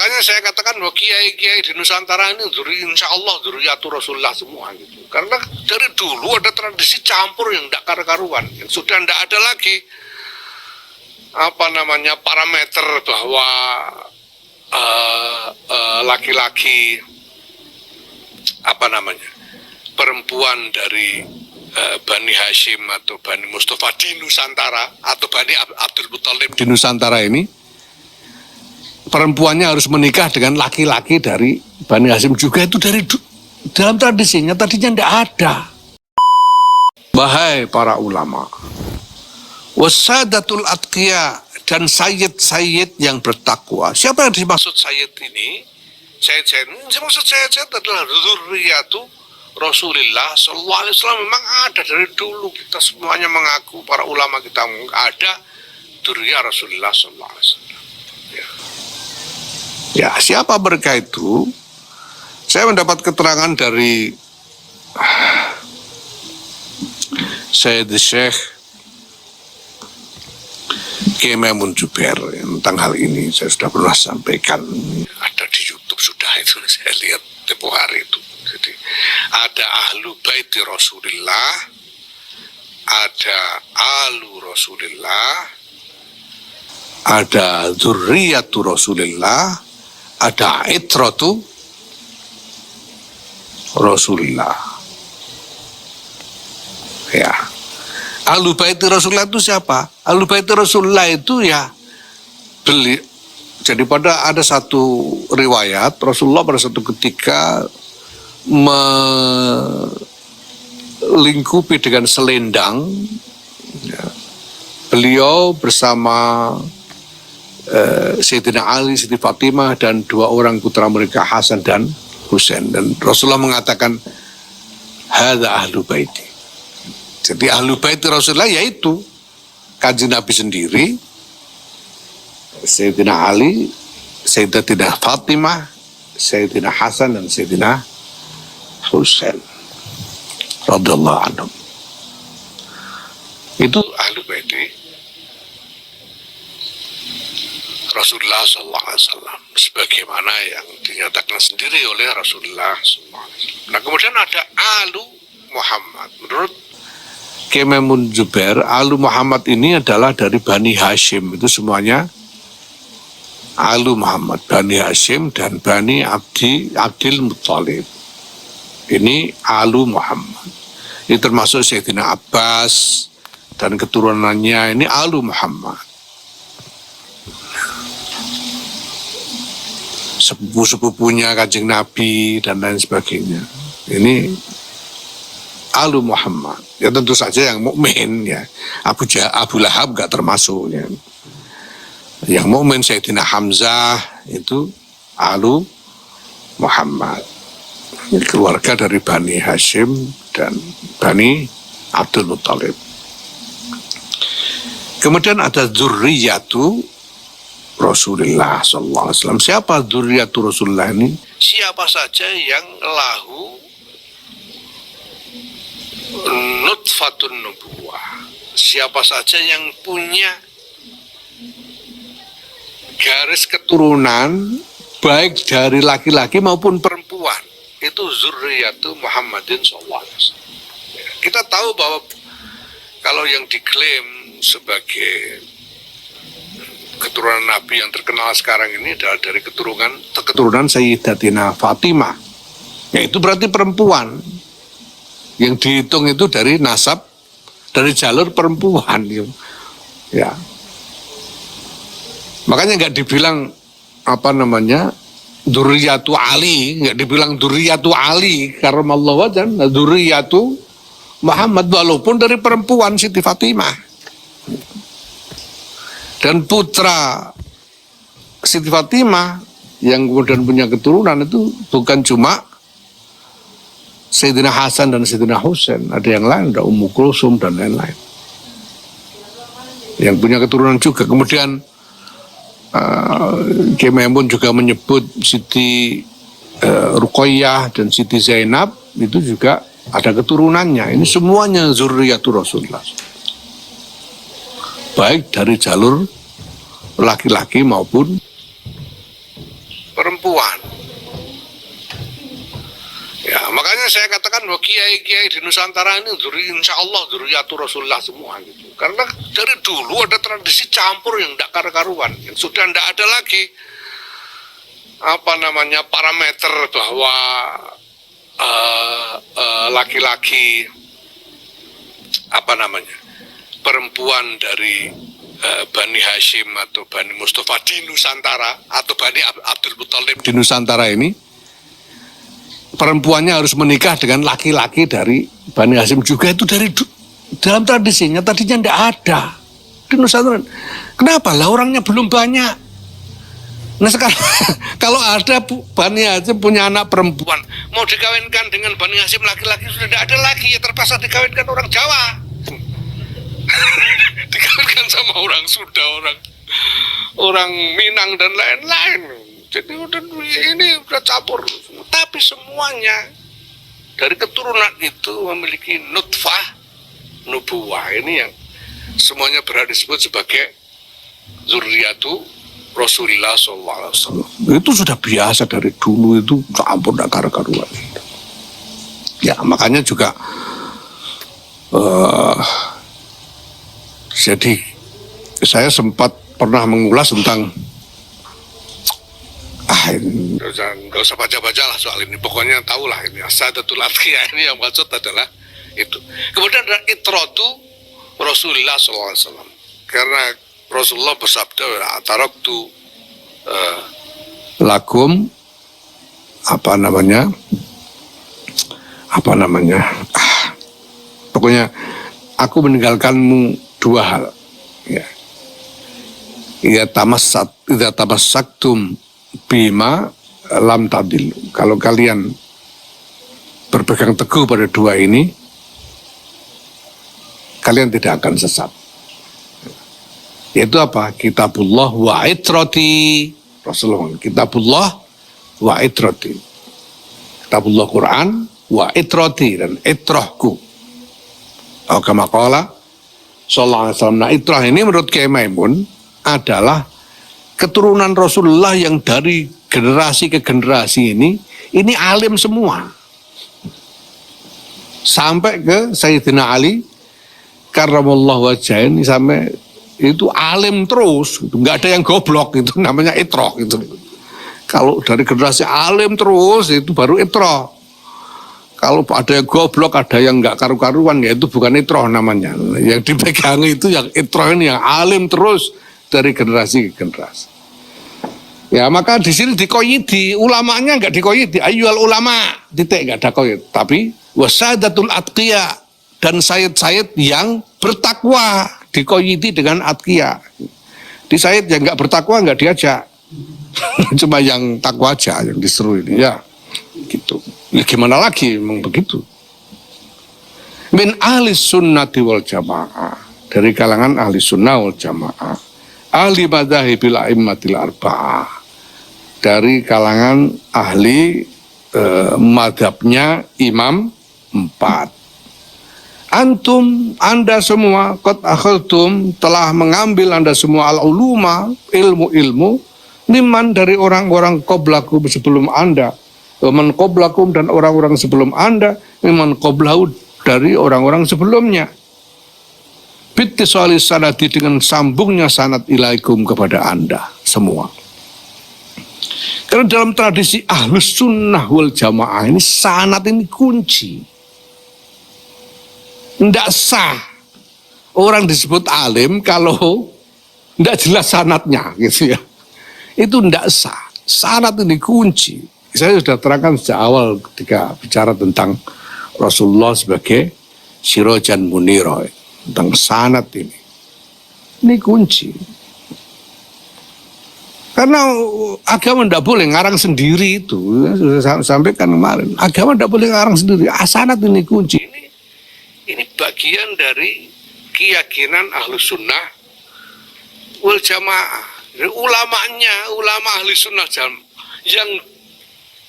Makanya saya katakan bahwa kiai-kiai di Nusantara ini insya Allah dzurriyyatur Rasulullah semua gitu. Karena dari dulu ada tradisi campur yang tidak karu-karuan, yang sudah tidak ada lagi parameter bahwa laki-laki perempuan dari Bani Hashim atau Bani Mustafa di Nusantara atau Bani Abdul Muthalib di Nusantara ini, perempuannya harus menikah dengan laki-laki dari Bani Hashim juga. Itu dalam tradisinya tadinya tidak ada. Wahai para ulama, wasadatul atqiya, dan sayyid-sayyid yang bertakwa. Siapa yang dimaksud sayyid ini? Sayyid ini maksud sayyid adalah dzurriyyatu Rasulullah sallallahu alaihi wasallam. Memang ada dari dulu, kita semuanya mengaku, para ulama kita ada dzurriyyah Rasulullah sallallahu alaihi wasallam. Ya, siapa mereka itu? Saya mendapat keterangan dari Sayyid Syekh Kiai Maimun Jubair tentang hal ini. Saya sudah pernah sampaikan, ada di YouTube sudah itu, saya lihat tempo hari itu. Jadi ada ahlu baiti Rasulullah, ada alu Rasulullah, ada dzurriyyatu Rasulullah, ada itratu Rasulullah. Ya, ahlu baiti Rasulullah itu siapa? Ahlu baiti Rasulullah itu ya jadi ada satu riwayat Rasulullah pada satu ketika melingkupi dengan selendang, ya, beliau bersama Sayyidina Ali, Siti Fatimah, dan dua orang putra mereka Hasan dan Husain. Dan Rasulullah mengatakan, hadza ahlu baiti. Jadi ahlu baiti Rasulullah yaitu Kanjeng Nabi sendiri, Sayyidina Ali, Sayyidatina Fatimah, Sayyidina Hasan, dan Sayyidina Husain radhiyallahu anhum. Itu ahlu baiti Rasulullah SAW, sebagaimana yang dinyatakan sendiri oleh Rasulullah SAW. Nah, kemudian ada alu Muhammad. Menurut Kiai Maimun Jubair, alu Muhammad ini adalah dari Bani Hashim. Itu semuanya alu Muhammad, Bani Hashim dan Bani Abdul Muthalib. Ini alu Muhammad. Ini termasuk Sayyidina Abbas dan keturunannya, ini alu Muhammad. Sepupu-sepupunya Kanjeng Nabi dan lain sebagainya. Ini alu Muhammad. Ya tentu saja yang mukmin, ya. Abu Lahab gak termasuk, ya. Yang mukmin Sayyidina Hamzah itu alu Muhammad. Ini keluarga dari Bani Hashim dan Bani Abdul Muthalib. Kemudian ada dzurriyyatu Rasulullah sallallahu alaihi wasallam. Siapa dzurriyyatu Rasulullah ini? Siapa saja yang lahu nutfatun nubuwah. Siapa saja yang punya garis keturunan baik dari laki-laki maupun perempuan, itu dzurriyyatu Muhammadin sallallahu alaihi wasallam. Kita tahu bahwa kalau yang diklaim sebagai keturunan Nabi yang terkenal sekarang ini adalah dari keturunan Sayyidatina Fatimah. Ya, itu berarti perempuan. Yang dihitung itu dari nasab, dari jalur perempuan. Ya. Makanya nggak dibilang dzurriyyatu Ali, nggak dibilang dzurriyyatu Ali karramallahu wajhan, dzurriyyatu Muhammad, walaupun dari perempuan Siti Fatimah. Dan putra Siti Fatimah yang kemudian punya keturunan itu bukan cuma Sayyidina Hasan dan Sayyidina Husain, ada yang lain, ada Ummu Kulsum dan lain-lain yang punya keturunan juga. Kemudian Kiai Maimun juga menyebut Siti Ruqayyah dan Siti Zainab itu juga ada keturunannya. Ini semuanya dzurriyyatu Rasulullah, baik dari jalur laki-laki maupun perempuan. Ya, makanya saya katakan bahwa kiai-kiai di Nusantara ini insya Allah dzurriyyatul Rasulullah semua gitu. Karena dari dulu ada tradisi campur yang tidak karu-karuan, yang sudah tidak ada lagi parameter bahwa laki-laki perempuan dari Bani Hashim atau Bani Mustafa di Nusantara atau Bani Abdul Muthalib di Nusantara ini perempuannya harus menikah dengan laki-laki dari Bani Hashim juga, itu dari dalam tradisinya tadinya tidak ada di Nusantara. Kenapa lah, orangnya belum banyak. Nah sekarang kalau ada Bani Hashim punya anak perempuan mau dikawinkan dengan Bani Hashim laki-laki, sudah tidak ada lagi, ya terpaksa dikawinkan orang Jawa. Dikawinkan sama orang Sunda, orang Minang dan lain-lain. Jadi ini udah campur. Tapi semuanya dari keturunan itu memiliki nutfah nubuwah, ini yang semuanya berada disebut sebagai dzurriyyatu Rasulullah SAW. Itu sudah biasa dari dulu, itu campur dak karu-karuan. Ya makanya juga jadi saya sempat pernah mengulas tentang nggak usah baca-baca lah soal ini, pokoknya tahulah ini Asadatul Atqiyah ini yang maksud adalah itu. Kemudian ada itratu Rasulullah SAW, karena Rasulullah bersabda taraktu lakum pokoknya aku meninggalkanmu dua hal, ya. Idza tamassaktum bima lam tadil. Kalau kalian berpegang teguh pada dua ini, kalian tidak akan sesat. Yaitu apa? Kitabullah wa itrati. Rasulullah, kitabullah wa itrati. Kitabullah Quran wa itrati, dan itrahku. Kama qala sallallahu alaihi wasallam. Nah, itrah ini menurut Kiai Maimun adalah keturunan Rasulullah yang dari generasi ke generasi ini alim semua. Sampai ke Sayyidina Ali karramallahu wajhahu ini, sampai itu alim terus, nggak ada yang goblok, itu namanya itroh gitu. Kalau dari generasi alim terus itu baru itroh. Kalau ada yang goblok, ada yang nggak karu-karuan, ya itu bukan itroh namanya. Yang dipegang itu yang itroh ini, yang alim terus dari generasi ke generasi. Ya maka di sini dikoyidi, ulamanya nggak dikoyidi, ayyuhal ulama, titik, nggak ada koyid. Tapi wasadatul atqiya, dan sayyid-sayyid yang bertakwa, dikoyidi dengan atqiya. Di sayyid yang nggak bertakwa nggak diajak, cuma yang takwa aja yang diseru ini, ya gitu. Ya gimana lagi, memang begitu. Min ahli sunnati wal jamaah, dari kalangan ahli sunnah wal jamaah, ahli madhahibil a'immatil arba'ah, dari kalangan ahli madhabnya imam 4. Antum, anda semua, qad akhadtum, telah mengambil anda semua al-uluma, ilmu-ilmu, mimman, dari orang-orang qablakum sebelum anda, man qablakum, dan orang-orang sebelum anda, mimman qablahu, dari orang-orang sebelumnya. Bittisali sanadi, dengan sambungnya sanad ilaikum, kepada anda semua. Karena dalam tradisi ahlus sunnah wal jamaah ini, sanad ini kunci. Tidak sah orang disebut alim kalau tidak jelas sanadnya, gitu ya. Itu tidak sah. Sanad ini kunci. Saya sudah terangkan sejak awal ketika bicara tentang Rasulullah sebagai sirajan munira, tentang sanad ini. Ini kunci. Karena agama tidak boleh ngarang sendiri itu. Sudah sampaikan kemarin. Agama tidak boleh ngarang sendiri. Sanad ini kunci. Ini bagian dari keyakinan ahlus sunnah wal jamaah. Ulamanya, ulama ahli sunnah yang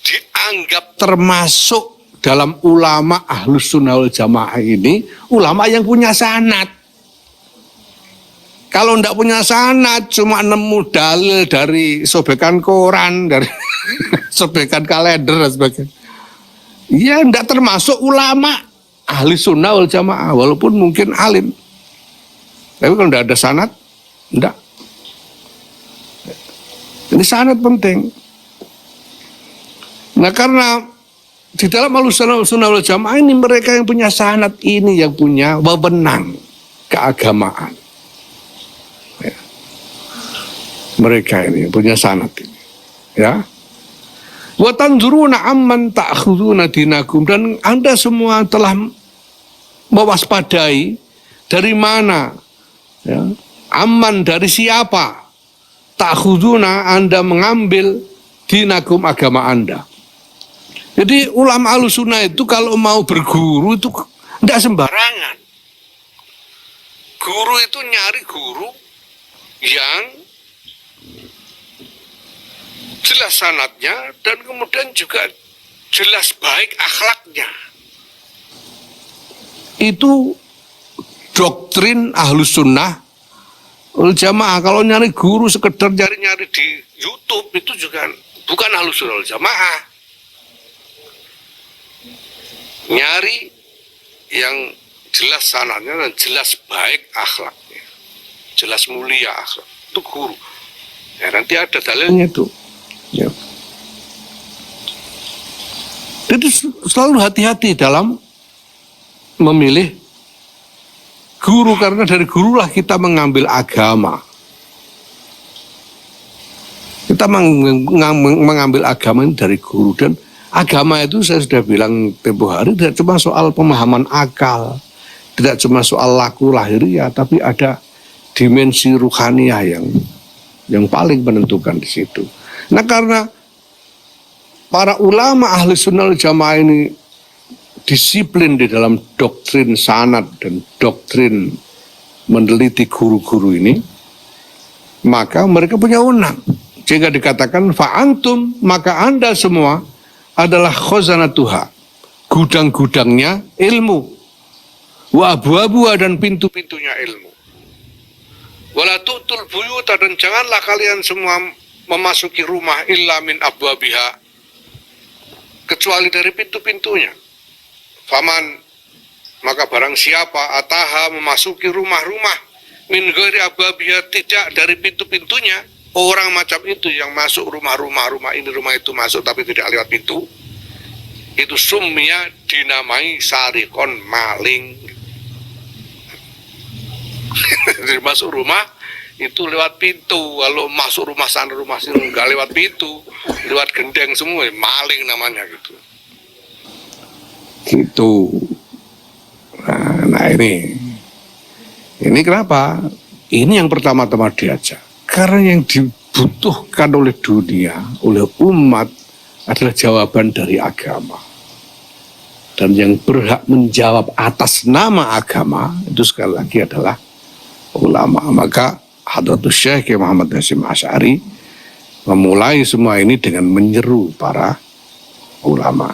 dianggap termasuk dalam ulama ahlus sunnah wal jamaah ini, ulama yang punya sanad. Kalau ndak punya sanad, cuma nemu dalil dari sobekan koran, dari sobekan kalender dan sebagainya. Ya ndak termasuk ulama ahli sunnah wal jamaah, walaupun mungkin alim. Tapi kalau ndak ada sanad, ndak. Ini sanad penting. Nah karena di dalam Ahlussunnah wal Jamaah ini mereka yang punya sanad ini yang punya wewenang keagamaan. Ya. Mereka ini punya sanad ini. Ya. Wa tanzuruna amman ta'khuduna dinakum, dan Anda semua telah mewaspadai dari mana, ya, amman dari siapa, ta'khuduna Anda mengambil dinakum agama Anda. Jadi ulama Ahlussunnah itu kalau mau berguru itu tidak sembarangan. Guru itu nyari guru yang jelas sanadnya dan kemudian juga jelas baik akhlaknya. Itu doktrin Ahlussunnah wal Jamaah. Kalau nyari guru sekedar nyari di YouTube itu juga bukan Ahlussunnah wal Jamaah. Nyari yang jelas sanadnya dan jelas baik akhlaknya, jelas mulia akhlak, itu guru. Ya, nanti ada dalilnya itu. Ya. Jadi selalu hati-hati dalam memilih guru, karena dari gurulah kita mengambil agama. Kita mengambil agama ini dari guru, dan agama itu saya sudah bilang tempo hari tidak cuma soal pemahaman akal, tidak cuma soal laku lahiriah, tapi ada dimensi ruhaniyah yang paling menentukan di situ. Nah karena para ulama ahli sunnah wal jamaah ini disiplin di dalam doktrin sanad dan doktrin meneliti guru-guru ini, maka mereka punya wewenang. Sehingga dikatakan fa'antum, maka Anda semua adalah khazanatuha, gudang-gudangnya ilmu, wa abwabuha, dan pintu-pintunya ilmu. Wala tu'tul buyuta, dan janganlah kalian semua memasuki rumah illa min abwabiha, kecuali dari pintu-pintunya. Faman, maka barang siapa ataha, memasuki rumah-rumah min ghairi abwabiha, tidak dari pintu-pintunya, orang macam itu yang masuk rumah ini rumah itu masuk tapi tidak lewat pintu, itu sumia, dinamai sarikon, maling. Jadi masuk rumah itu lewat pintu, kalau masuk rumah sana rumah sini nggak lewat pintu, lewat gendeng semua, maling namanya gitu. Gitu. Nah ini kenapa? Ini yang pertama-tama diajak. Karena yang dibutuhkan oleh dunia, oleh umat adalah jawaban dari agama. Dan yang berhak menjawab atas nama agama itu sekali lagi adalah ulama. Maka Hadratus Syekh Muhammad Hasyim Asy'ari memulai semua ini dengan menyeru para ulama.